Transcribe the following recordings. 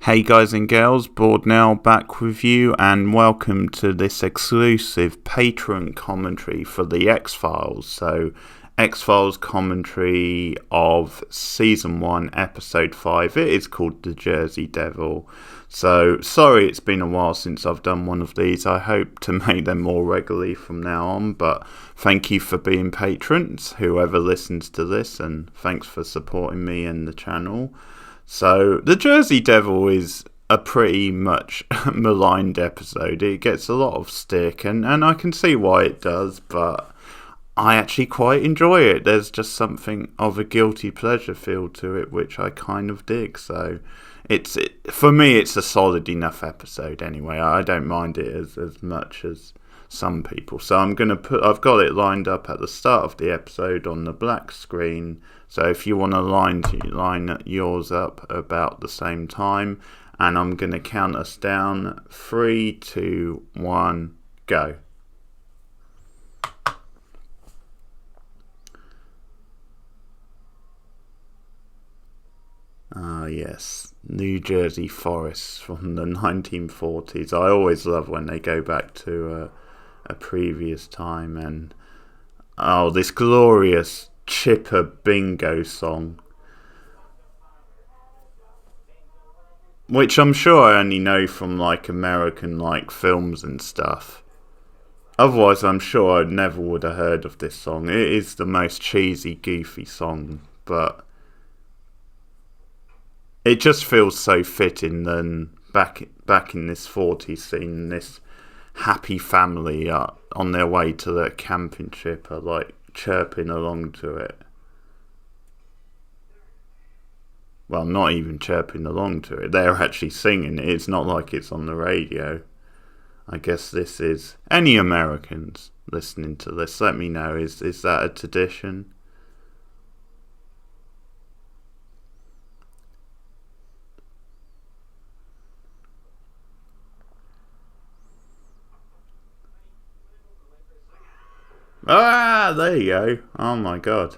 Hey guys and girls, Board now back with you, and welcome to this exclusive Patreon commentary for the X-Files. So, X-Files commentary of Season 1, Episode 5. It is called The Jersey Devil. So, sorry it's been a while since I've done one of these. I hope to make them more regularly from now on, but thank you for being patrons, whoever listens to this, and thanks for supporting me and the channel. So, The Jersey Devil is a pretty much maligned episode. It gets a lot of stick, and I can see why it does, but I actually quite enjoy it. There's just something of a guilty pleasure feel to it, which I kind of dig. So, for me, it's a solid enough episode anyway. I don't mind it as much as some people. So I've got it lined up at the start of the episode on the black screen. So if you want to line yours up about the same time, and I'm going to count us down. 3, 2, 1, go. Ah, yes, New Jersey forests from the 1940s. I always love when they go back to a previous time, and this glorious Chipper Bingo song, which I'm sure I only know from like American films and stuff. Otherwise, I'm sure I never would have heard of this song. It is the most cheesy, goofy song, but it just feels so fitting. Then back in this 40s scene, this happy family on their way to the camping trip are chirping along to it. Well, not even chirping along to it. They're actually singing it. It's not like it's on the radio. I guess this is... Any Americans listening to this, let me know. Is that a tradition? Ah, there you go. Oh my god.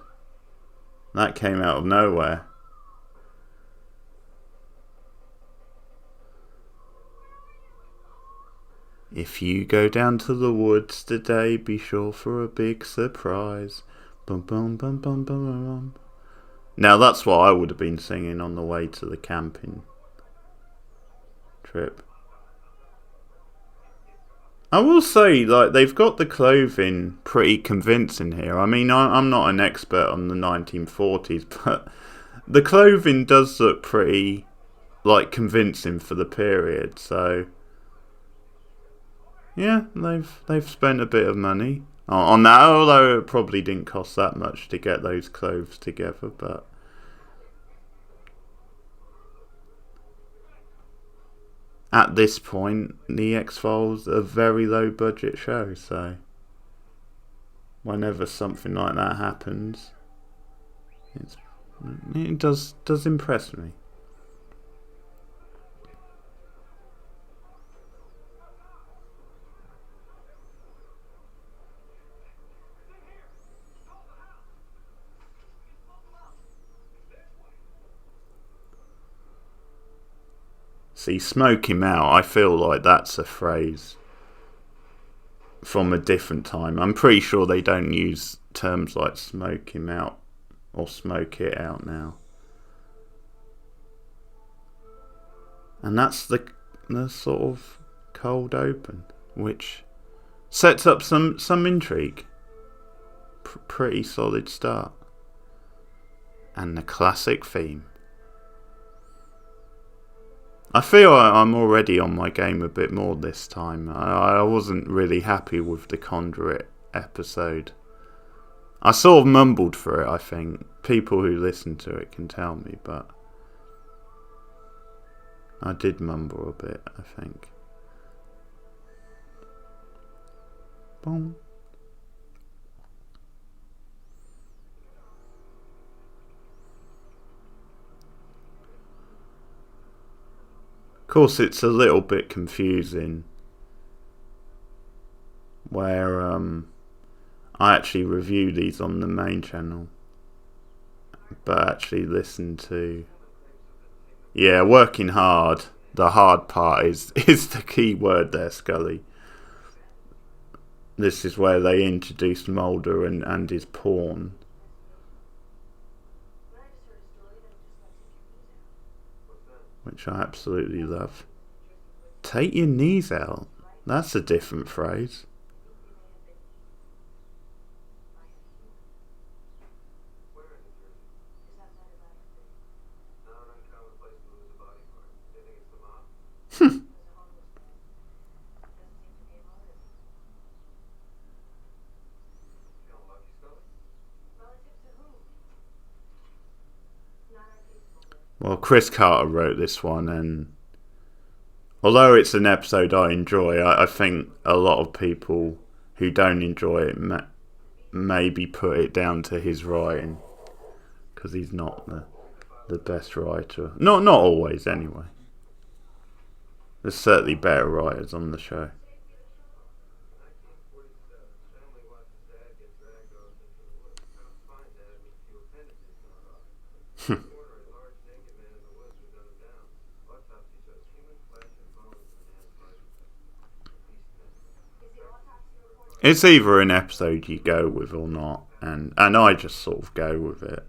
That came out of nowhere. If you go down to the woods today, be sure for a big surprise. Bum bum bum bum bum bum. Now that's what I would have been singing on the way to the camping trip. I will say, they've got the clothing pretty convincing here. I mean, I'm not an expert on the 1940s, but the clothing does look pretty, convincing for the period. So, yeah, they've spent a bit of money on that, although it probably didn't cost that much to get those clothes together, but... At this point, the X-Files are a very low budget show, so whenever something like that happens, it does impress me. See, smoke him out, I feel like that's a phrase from a different time. I'm pretty sure they don't use terms like smoke him out or smoke it out now. And that's the sort of cold open, which sets up some intrigue. Pretty solid start. And the classic theme. I feel I'm already on my game a bit more this time. I wasn't really happy with the Conduit episode. I sort of mumbled for it, I think. People who listen to it can tell me, but I did mumble a bit, I think. Boom. Of course, it's a little bit confusing where I actually review these on the main channel, but actually listen to... Yeah, working hard. the hard part is the key word there, Scully. This is where they introduced Mulder and his porn. Which I absolutely love. Take your knees out. That's a different phrase. Well, Chris Carter wrote this one, and although it's an episode I enjoy, I think a lot of people who don't enjoy it maybe put it down to his writing, because he's not the best writer. Not always, anyway. There's certainly better writers on the show. It's either an episode you go with or not, and I just sort of go with it.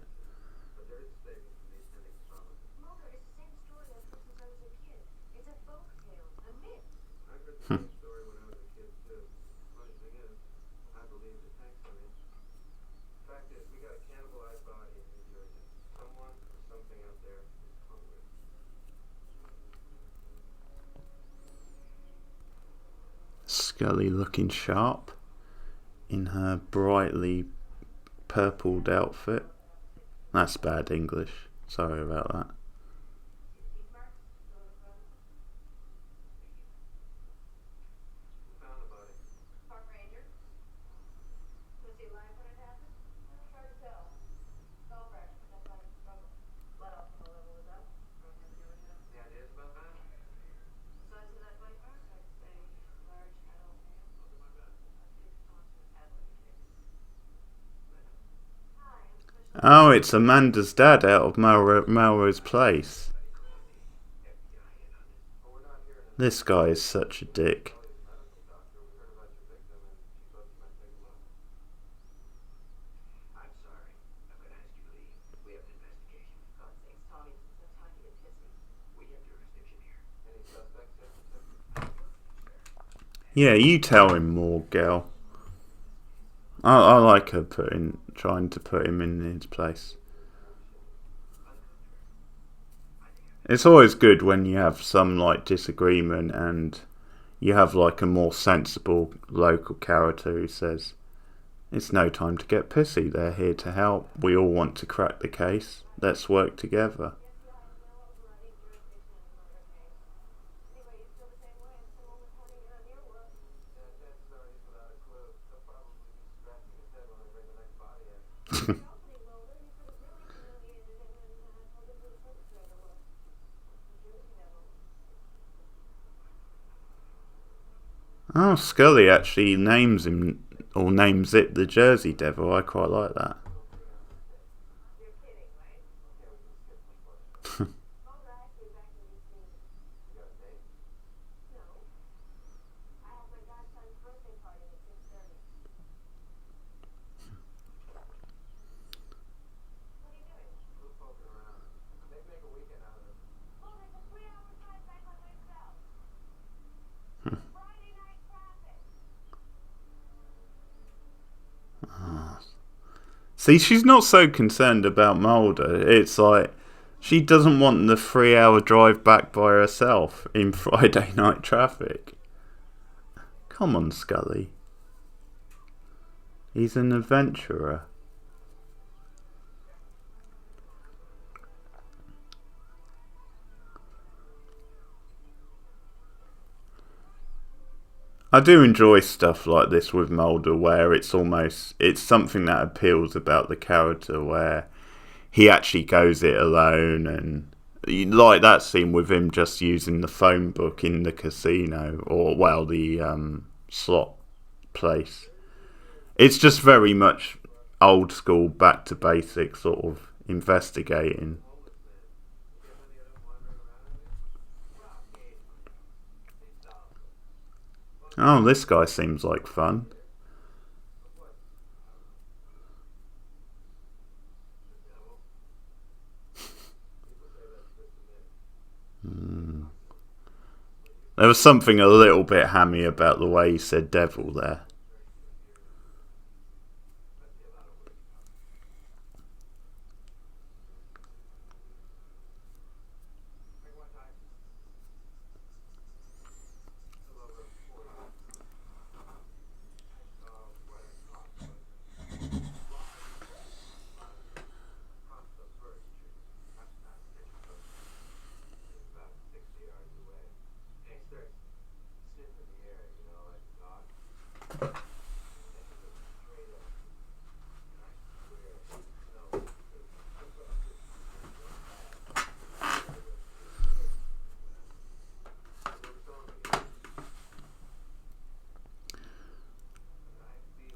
Scully looking sharp in her brightly purpled outfit. That's bad English. Sorry about that. Oh, it's Amanda's dad out of Melrose Place. This guy is such a dick. Yeah, you tell him more, girl. I like her trying to put him in his place. It's always good when you have some like disagreement and you have like a more sensible local character who says, "It's no time to get pissy. They're here to help. We all want to crack the case. Let's work together." Oh, Scully actually names him, or names it, the Jersey Devil. I quite like that. See, she's not so concerned about Mulder. It's like she doesn't want the 3-hour drive back by herself in Friday night traffic. Come on, Scully. He's an adventurer. I do enjoy stuff like this with Mulder, where it's something that appeals about the character, where he actually goes it alone, and like that scene with him just using the phone book in the casino, or the slot place. It's just very much old school, back to basics sort of investigating. Oh, this guy seems like fun. There was something a little bit hammy about the way he said devil there.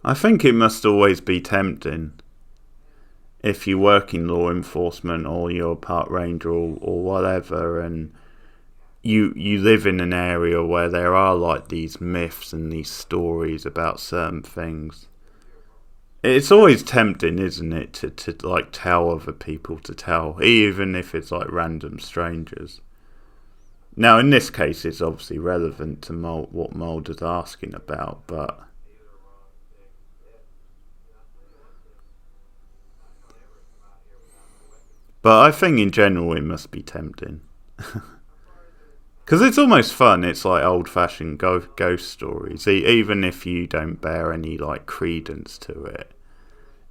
I think it must always be tempting if you work in law enforcement or you're a park ranger or whatever, and you live in an area where there are like these myths and these stories about certain things. It's always tempting, isn't it, to like tell other people to tell, even if it's like random strangers. Now, in this case, it's obviously relevant to what Mulder's asking about, but I think in general it must be tempting. Because it's almost fun. It's like old-fashioned ghost stories, even if you don't bear any like credence to it.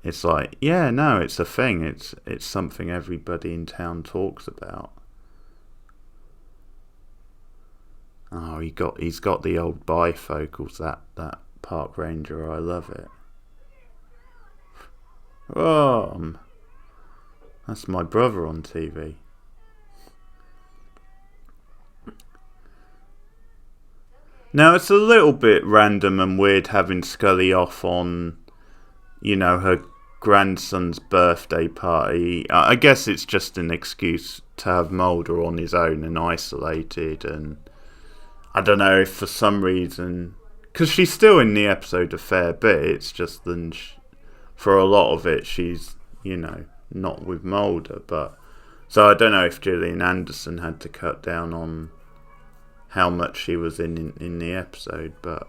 It's like, yeah, no, it's a thing. It's something everybody in town talks about. Oh, he's got the old bifocals. That park ranger. I love it. Oh, that's my brother on TV. Now, it's a little bit random and weird having Scully off on, her grandson's birthday party. I guess it's just an excuse to have Mulder on his own and isolated, and I don't know if for some reason, because she's still in the episode a fair bit, it's just then for a lot of it she's, not with Mulder, but so I don't know if Gillian Anderson had to cut down on how much she was in the episode, but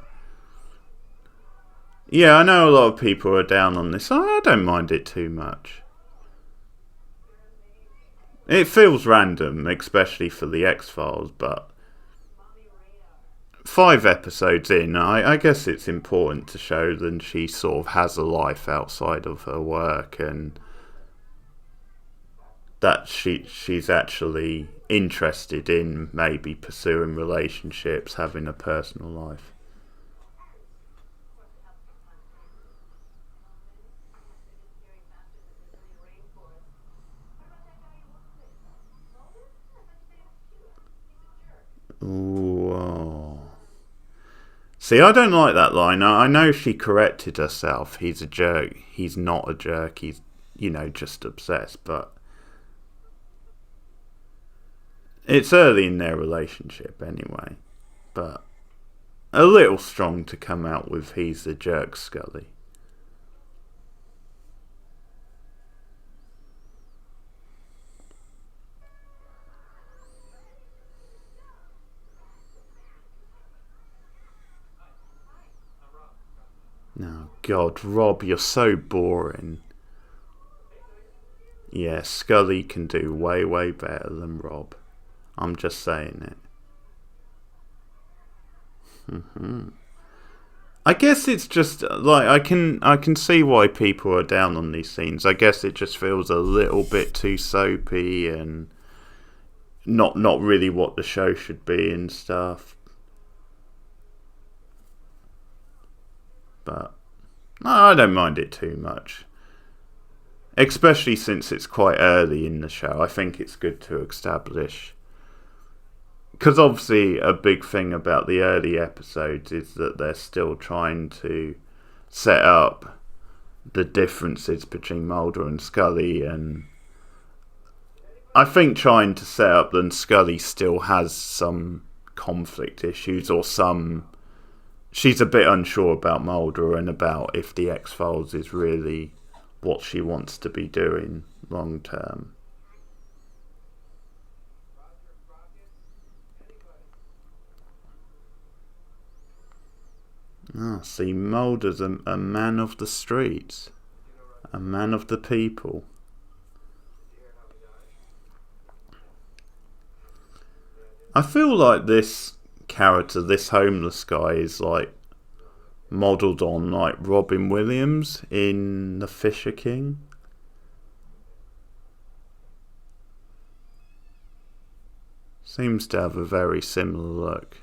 yeah, I know a lot of people are down on this. I don't mind it too much. It feels random, especially for the X-Files, but 5 episodes in, I guess it's important to show that she sort of has a life outside of her work, and that she's actually interested in maybe pursuing relationships, having a personal life. Ooh. Oh. See, I don't like that line. I know she corrected herself. He's a jerk. He's not a jerk. He's, just obsessed. But it's early in their relationship anyway. But a little strong to come out with he's a jerk, Scully. No, God, Rob, you're so boring. Yeah, Scully can do way, way better than Rob. I'm just saying it. I guess it's just like I can see why people are down on these scenes. I guess it just feels a little bit too soapy and not really what the show should be and stuff. But no, I don't mind it too much. Especially since it's quite early in the show. I think it's good to establish. Because obviously a big thing about the early episodes is that they're still trying to set up the differences between Mulder and Scully, and I think trying to set up that Scully still has some conflict issues or some she's a bit unsure about Mulder and about if the X-Files is really what she wants to be doing long term. Ah, see, Mulder's a man of the streets, a man of the people. I feel like this character, this homeless guy, is like modelled on like Robin Williams in The Fisher King. Seems to have a very similar look.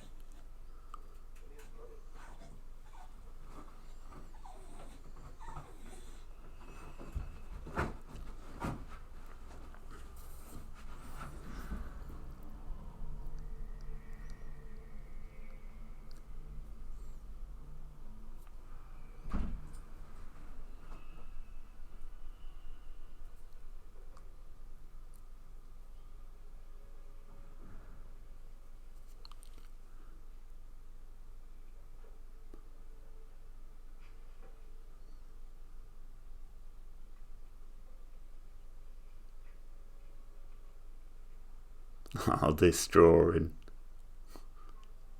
Oh, this drawing.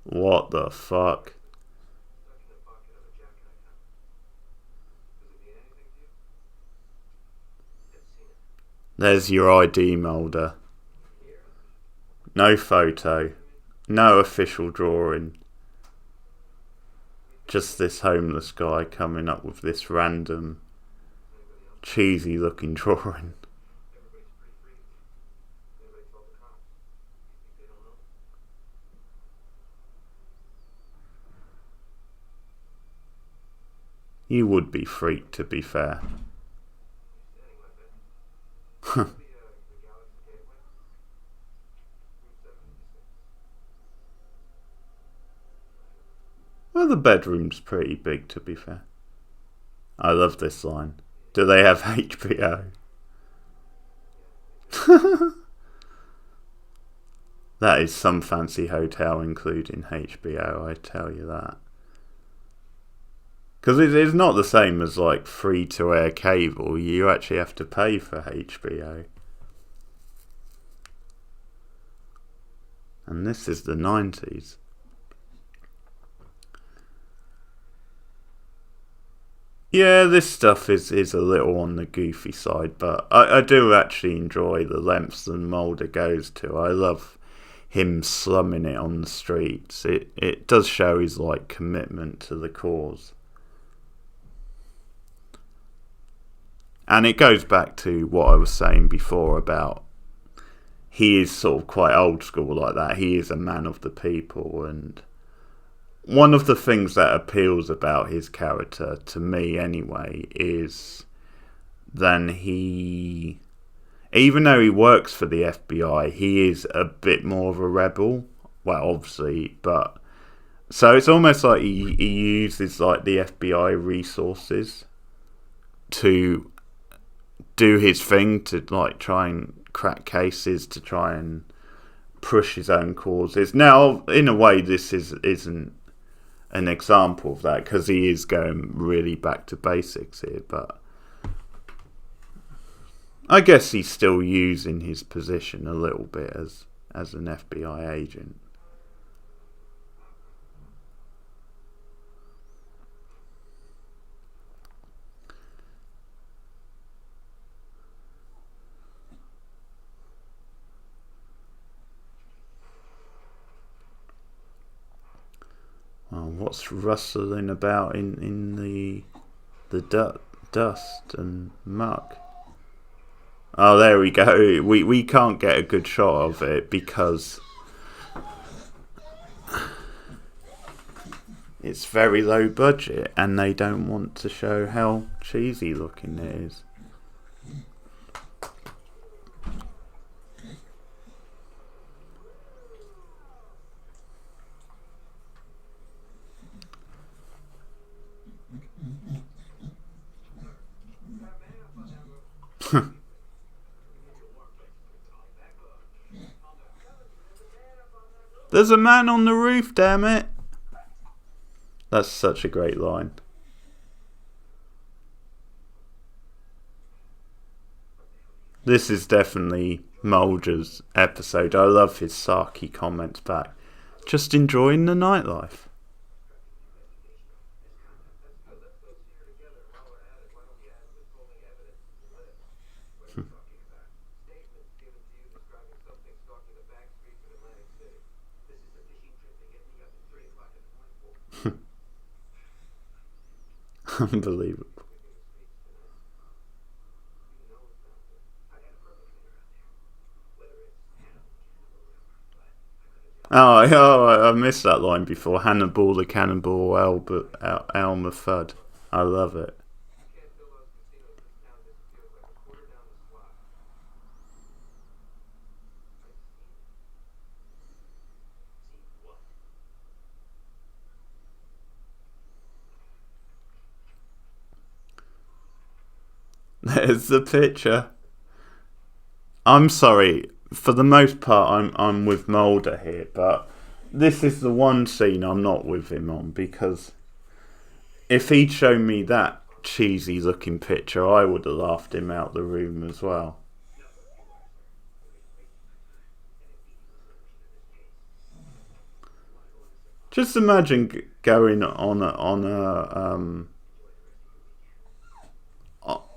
What the fuck? There's your ID, Mulder. No photo. No official drawing. Just this homeless guy coming up with this random, cheesy looking drawing. You would be freaked, to be fair. Well, the bedroom's pretty big, to be fair. I love this line. Do they have HBO? That is some fancy hotel including HBO, I tell you that. Because it's not the same as like free-to-air cable. You actually have to pay for HBO. And this is the 90s. Yeah, this stuff is a little on the goofy side, but I do actually enjoy the lengths that Mulder goes to. I love him slumming it on the streets. It does show his like commitment to the cause. And it goes back to what I was saying before about he is sort of quite old school like that. He is a man of the people, and one of the things that appeals about his character, to me anyway, is then he, even though he works for the FBI, he is a bit more of a rebel. Well, obviously, but so it's almost like he uses like the FBI resources to do his thing, to like try and crack cases, to try and push his own causes. Now, in a way, this isn't an example of that, because he is going really back to basics here, but I guess he's still using his position a little bit as an FBI agent. Well, what's rustling about in the dust and muck? Oh, there we go. We can't get a good shot of it because it's very low budget and they don't want to show how cheesy looking it is. There's a man on the roof, damn it. That's such a great line. This is definitely Mulder's episode. I love his sarky comments back. Just enjoying the nightlife. Unbelievable. I missed that line before. Hannibal the Cannibal, Elmer Fudd. I love it. There's the picture. I'm sorry. For the most part, I'm with Mulder here, but this is the one scene I'm not with him on, because if he'd shown me that cheesy looking picture, I would have laughed him out the room as well. Just imagine going on a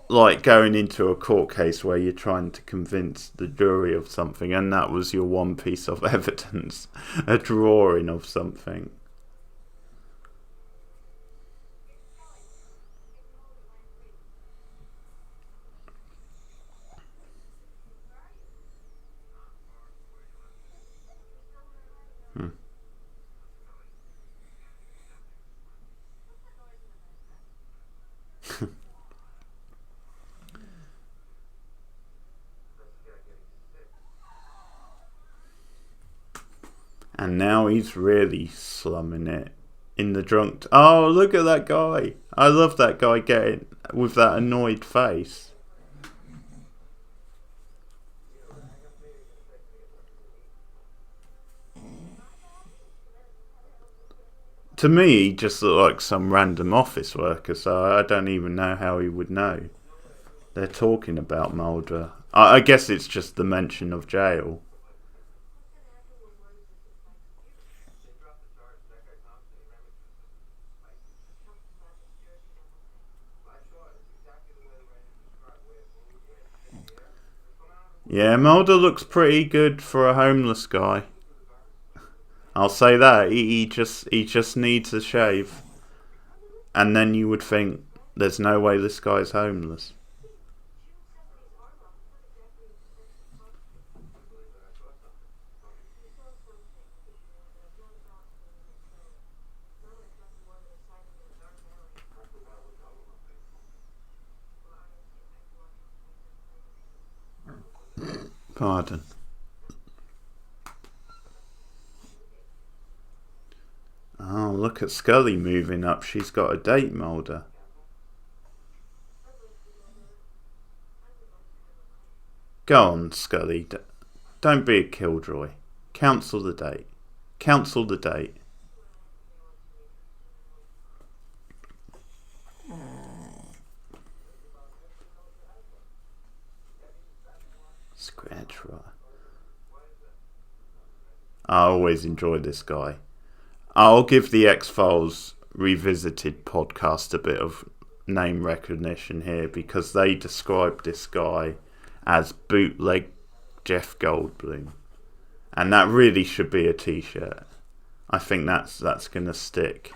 like going into a court case where you're trying to convince the jury of something, and that was your one piece of evidence, a drawing of something. And now he's really slumming it in the drunk. Oh, look at that guy! I love that guy getting with that annoyed face. To me, he just looked like some random office worker, so I don't even know how he would know. They're talking about Mulder. I guess it's just the mention of jail. Yeah, Mulder looks pretty good for a homeless guy. I'll say that. He just needs a shave. And then you would think there's no way this guy's homeless. Pardon. Oh, look at Scully moving up. She's got a date, Mulder. Go on, Scully. Don't be a killjoy. Cancel the date. Cancel the date. Scratch right. I always enjoy this guy. I'll give the X-Files Revisited podcast a bit of name recognition here, because they described this guy as bootleg Jeff Goldblum, and that really should be a t-shirt. I think that's gonna stick.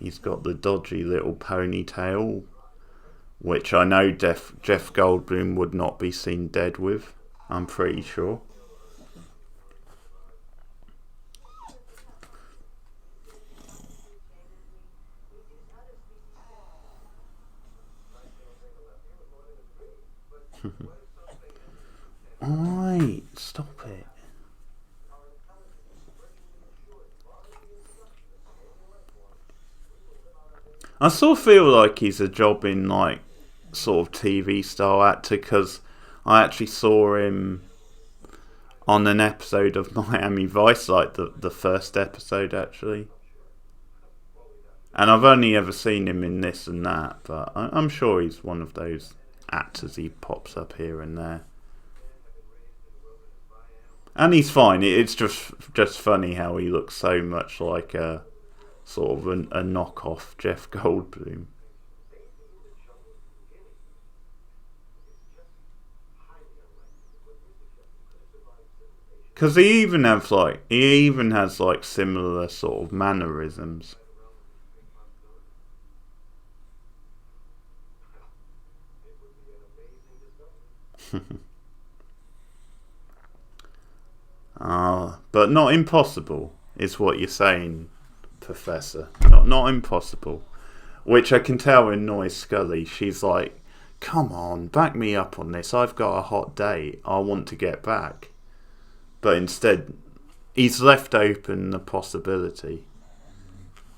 He's got the dodgy little ponytail, which I know Jeff Goldblum would not be seen dead with. I'm pretty sure. Alright, stop it. I sort of feel like he's a job in like sort of TV style actor, because I actually saw him on an episode of Miami Vice, like the first episode actually. And I've only ever seen him in this and that, but I'm sure he's one of those actors. He pops up here and there. And he's fine. It's just funny how he looks so much like a sort of a knockoff Jeff Goldblum. Because he even has like similar sort of mannerisms. But not impossible is what you're saying, Professor. Not impossible. Which I can tell annoys Scully. She's like, come on, back me up on this. I've got a hot date. I want to get back. But instead, he's left open the possibility.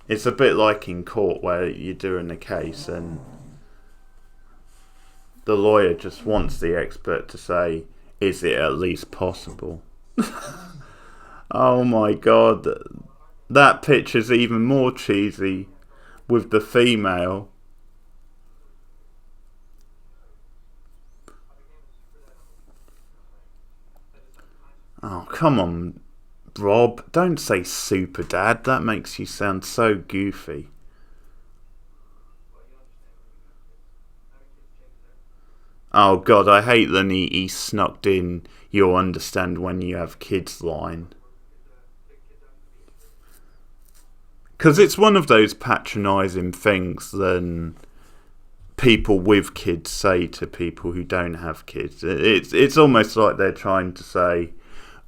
It's a bit like in court where you're doing a case and the lawyer just wants the expert to say, is it at least possible? Oh my god, that picture's even more cheesy with the female. Oh, come on, Rob, don't say super dad, that makes you sound so goofy. Oh god, I hate that he snuck in "you'll understand when you have kids" line. Because it's one of those patronising things that people with kids say to people who don't have kids. It's almost like they're trying to say,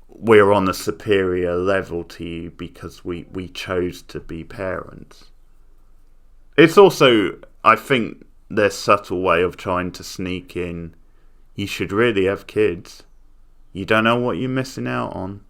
we're on a superior level to you because we chose to be parents. It's also, I think, their subtle way of trying to sneak in, you should really have kids. You don't know what you're missing out on.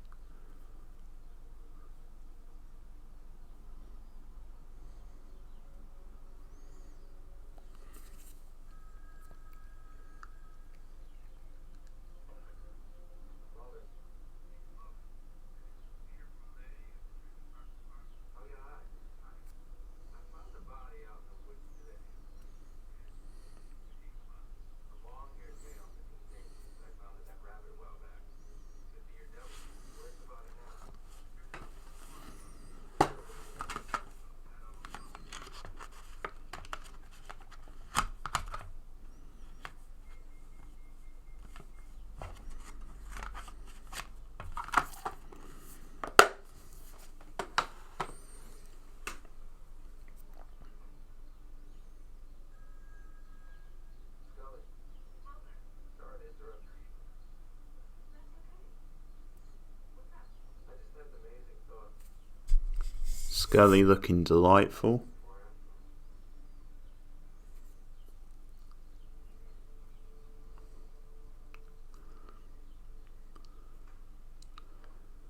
Scully looking delightful.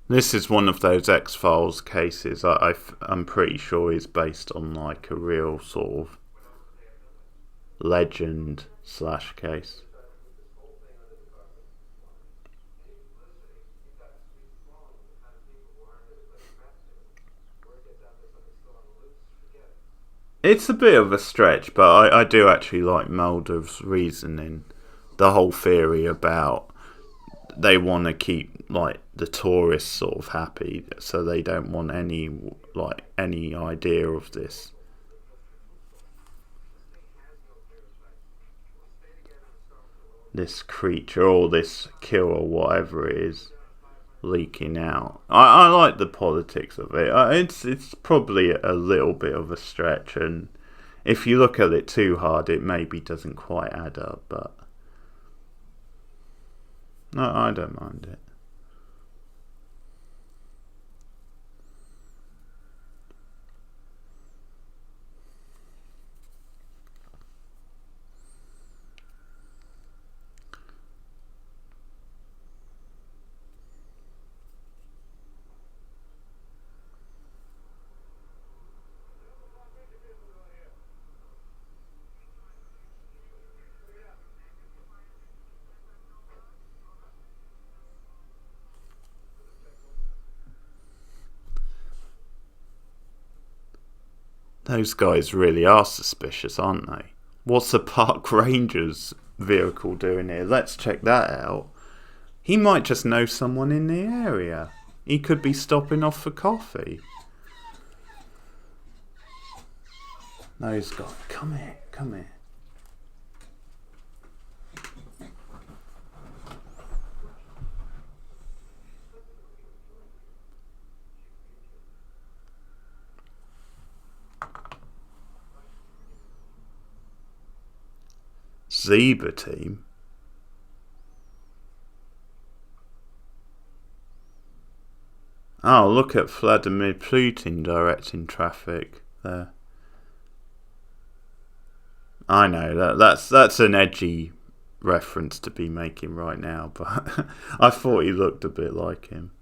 This is one of those X-Files cases I'm pretty sure is based on like a real sort of legend / case. It's a bit of a stretch, but I do actually like Mulder's reasoning. The whole theory about they want to keep like the tourists sort of happy, so they don't want any idea of this creature or this kill or whatever it is leaking out. I like the politics of it. It's probably a little bit of a stretch, and if you look at it too hard, it maybe doesn't quite add up. But no, I don't mind it. Those guys really are suspicious, aren't they? What's the park ranger's vehicle doing here? Let's check that out. He might just know someone in the area. He could be stopping off for coffee. Those guys. Come here, come here. Zebra team? Oh, look at Vladimir Putin directing traffic there. I know that's an edgy reference to be making right now, but I thought he looked a bit like him.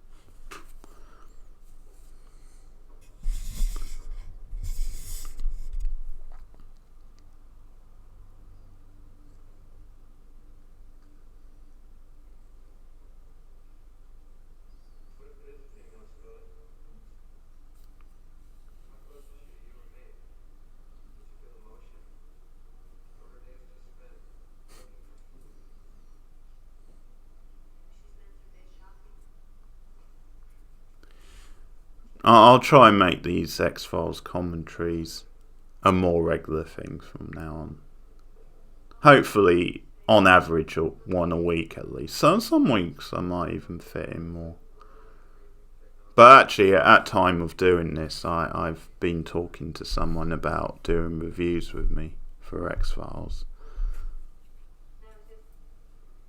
I'll try and make these X-Files commentaries a more regular thing from now on. Hopefully, on average, one a week at least. So some weeks I might even fit in more. But actually, at time of doing this, I've been talking to someone about doing reviews with me for X-Files.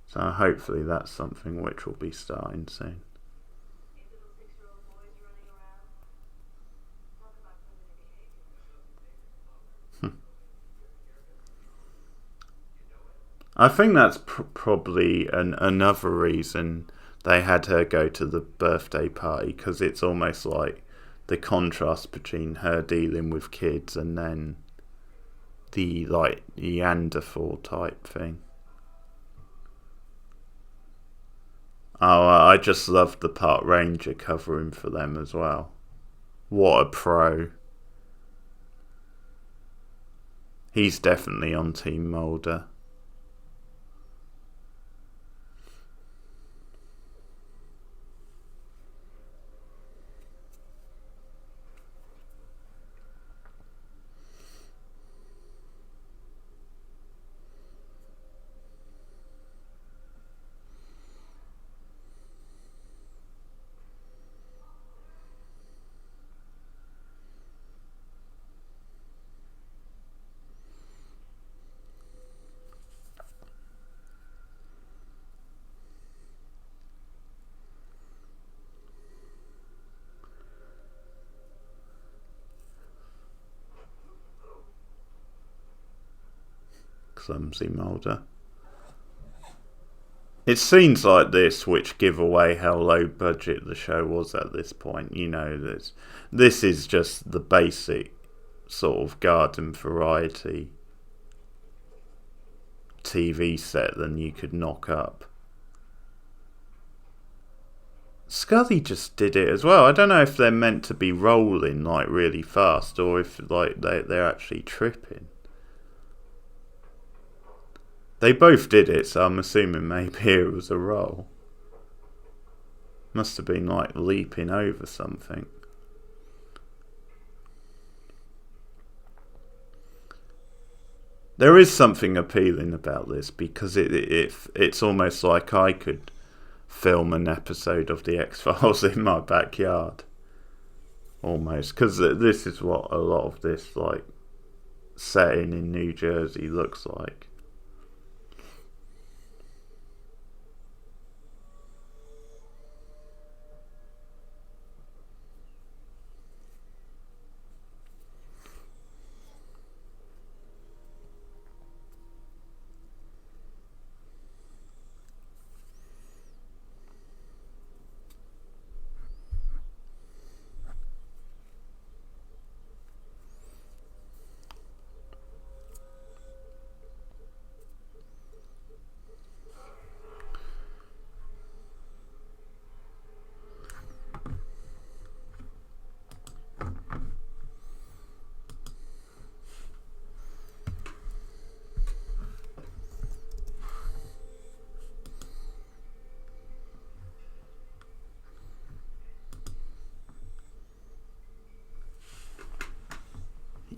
So hopefully that's something which will be starting soon. I think that's probably another reason they had her go to the birthday party, because it's almost like the contrast between her dealing with kids and then the Neanderthal type thing. Oh, I just loved the park ranger covering for them as well. What a pro. He's definitely on Team Mulder. Clumsy Mulder. It's scenes like this which give away how low budget the show was at this point. You know, this is just the basic sort of garden variety TV set that you could knock up. Scully just did it as well. I don't know if they're meant to be rolling like really fast or if like they're actually tripping. They both did it, so I'm assuming maybe it was a roll. Must have been like leaping over something. There is something appealing about this because it's almost like I could film an episode of the X-Files in my backyard. Almost, because this is what a lot of this like setting in New Jersey looks like.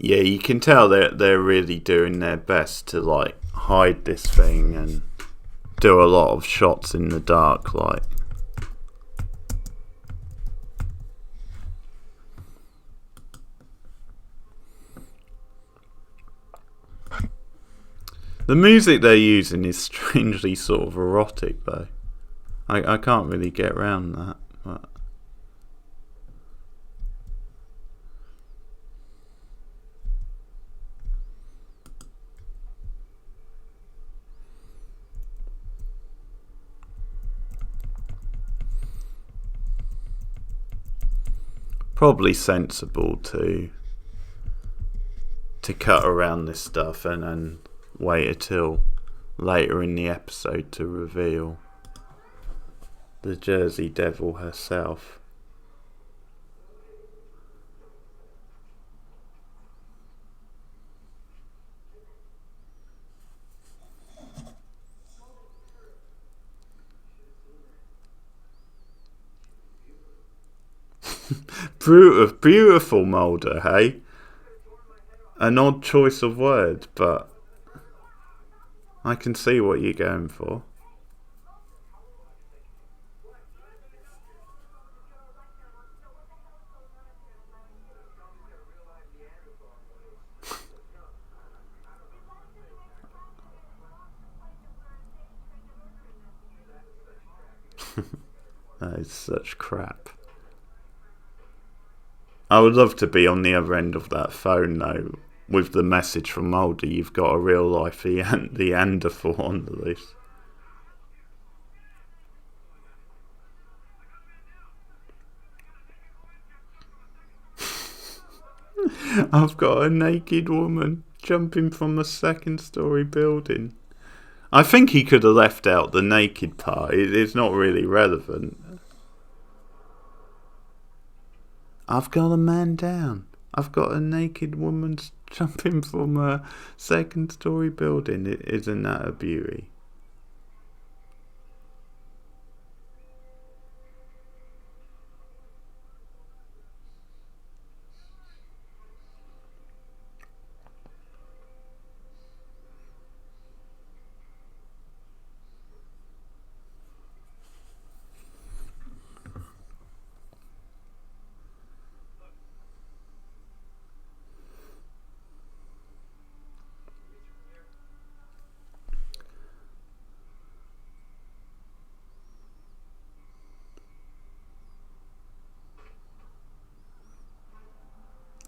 Yeah, you can tell that they're really doing their best to like hide this thing and do a lot of shots in the dark, like. The music they're using is strangely sort of erotic, though. I can't really get around that. But probably sensible to cut around this stuff and then wait until later in the episode to reveal the Jersey Devil herself. Beautiful Mulder, hey? An odd choice of words, but I can see what you're going for. That is such crap. I would love to be on the other end of that phone, though, with the message from Mulder, you've got a real life Neanderthal on the list. I've got a naked woman jumping from a second-story building. I think he could have left out the naked part. It's not really relevant. I've got a man down. I've got a naked woman jumping from a second-story building. Isn't that a beauty?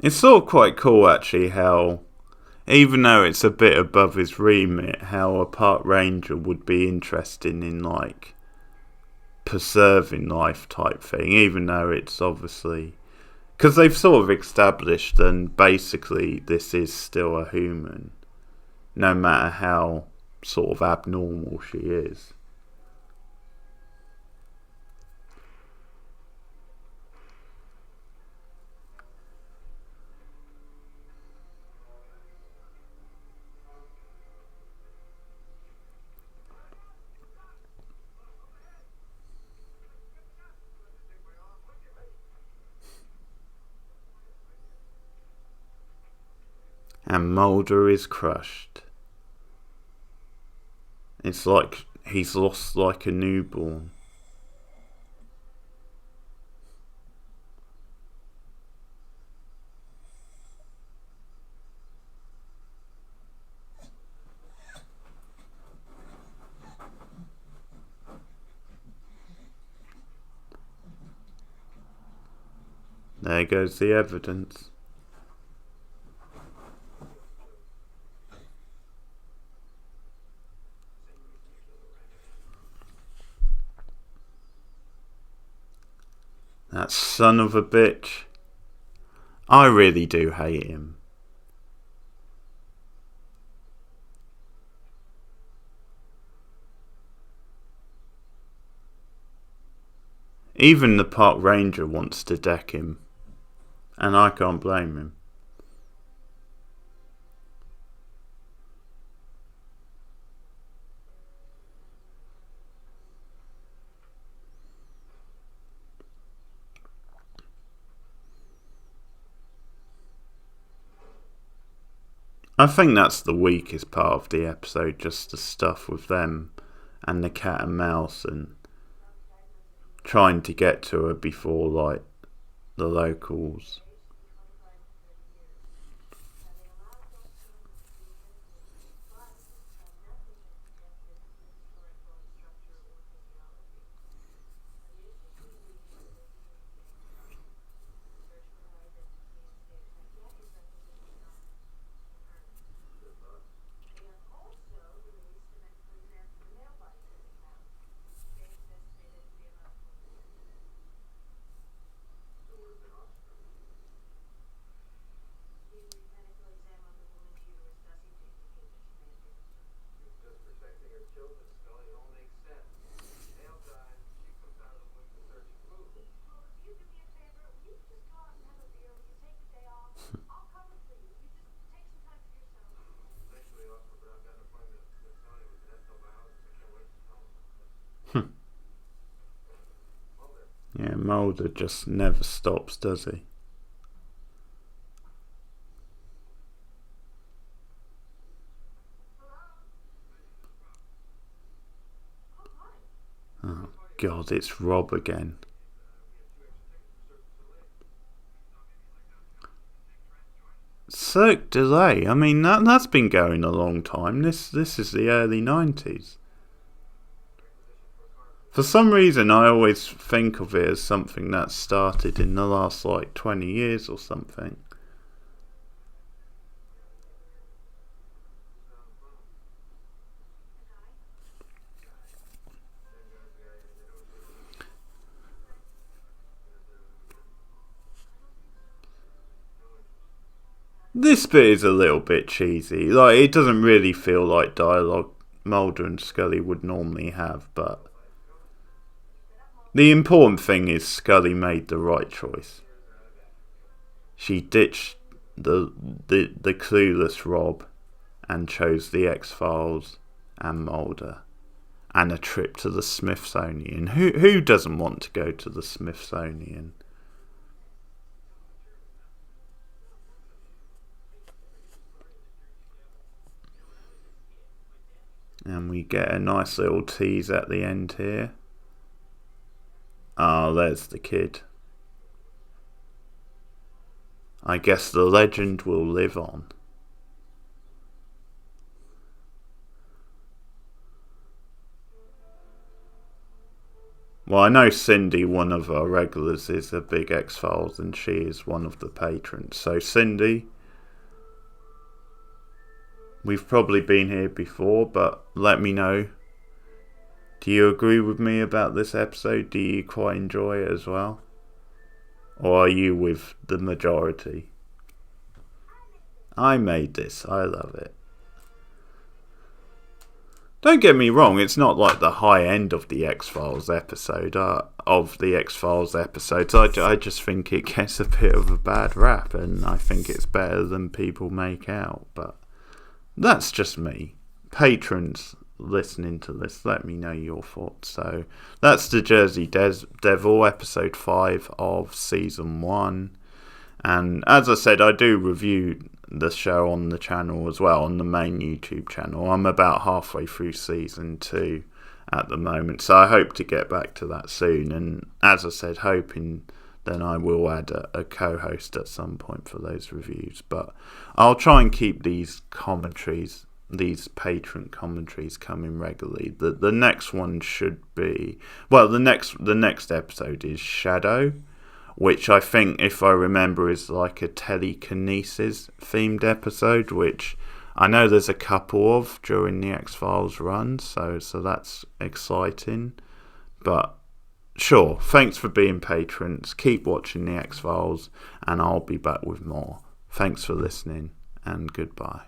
It's sort of quite cool, actually, how, even though it's a bit above his remit, how a park ranger would be interested in, like, preserving life type thing, even though it's obviously... Because they've sort of established that basically this is still a human, no matter how sort of abnormal she is. And Mulder is crushed. It's like he's lost like a newborn. There goes the evidence. That son of a bitch. I really do hate him. Even the park ranger wants to deck him. And I can't blame him. I think that's the weakest part of the episode, just the stuff with them and the cat and mouse and trying to get to her before, like, the locals. Yeah, Mulder just never stops, does he? Oh, God, it's Rob again. Cirque du Soleil. I mean, that's been going a long time. This is the early 90s. For some reason, I always think of it as something that started in the last, like, 20 years or something. This bit is a little bit cheesy. Like, it doesn't really feel like dialogue Mulder and Scully would normally have, but the important thing is Scully made the right choice. She ditched the clueless Rob and chose the X-Files and Mulder and a trip to the Smithsonian. Who doesn't want to go to the Smithsonian? And we get a nice little tease at the end here. Oh, there's the kid. I guess the legend will live on. Well, I know Cindy, one of our regulars, is a big X-Files and she is one of the patrons. So Cindy, we've probably been here before, but let me know. Do you agree with me about this episode? Do you quite enjoy it as well? Or are you with the majority? I made this. I love it. Don't get me wrong, it's not like the high end of the X-Files episode. I just think it gets a bit of a bad rap, and I think it's better than people make out. But that's just me. Patrons listening to this, let me know your thoughts. So that's the Jersey Devil, episode 5 of season 1. And as I said, I do review the show on the channel as well, on the main YouTube channel. I'm about halfway through season 2 at the moment, so I hope to get back to that soon. And as I said, hoping then I will add a co-host at some point for those reviews. But I'll try and keep these commentaries, these patron commentaries, coming regularly. The next one should be, well, the next episode is Shadow, which I think, if I remember, is like a telekinesis themed episode, which I know there's a couple of during the X-Files run, so that's exciting. But sure, thanks for being patrons. Keep watching the X-Files, and I'll be back with more. Thanks for listening, and goodbye.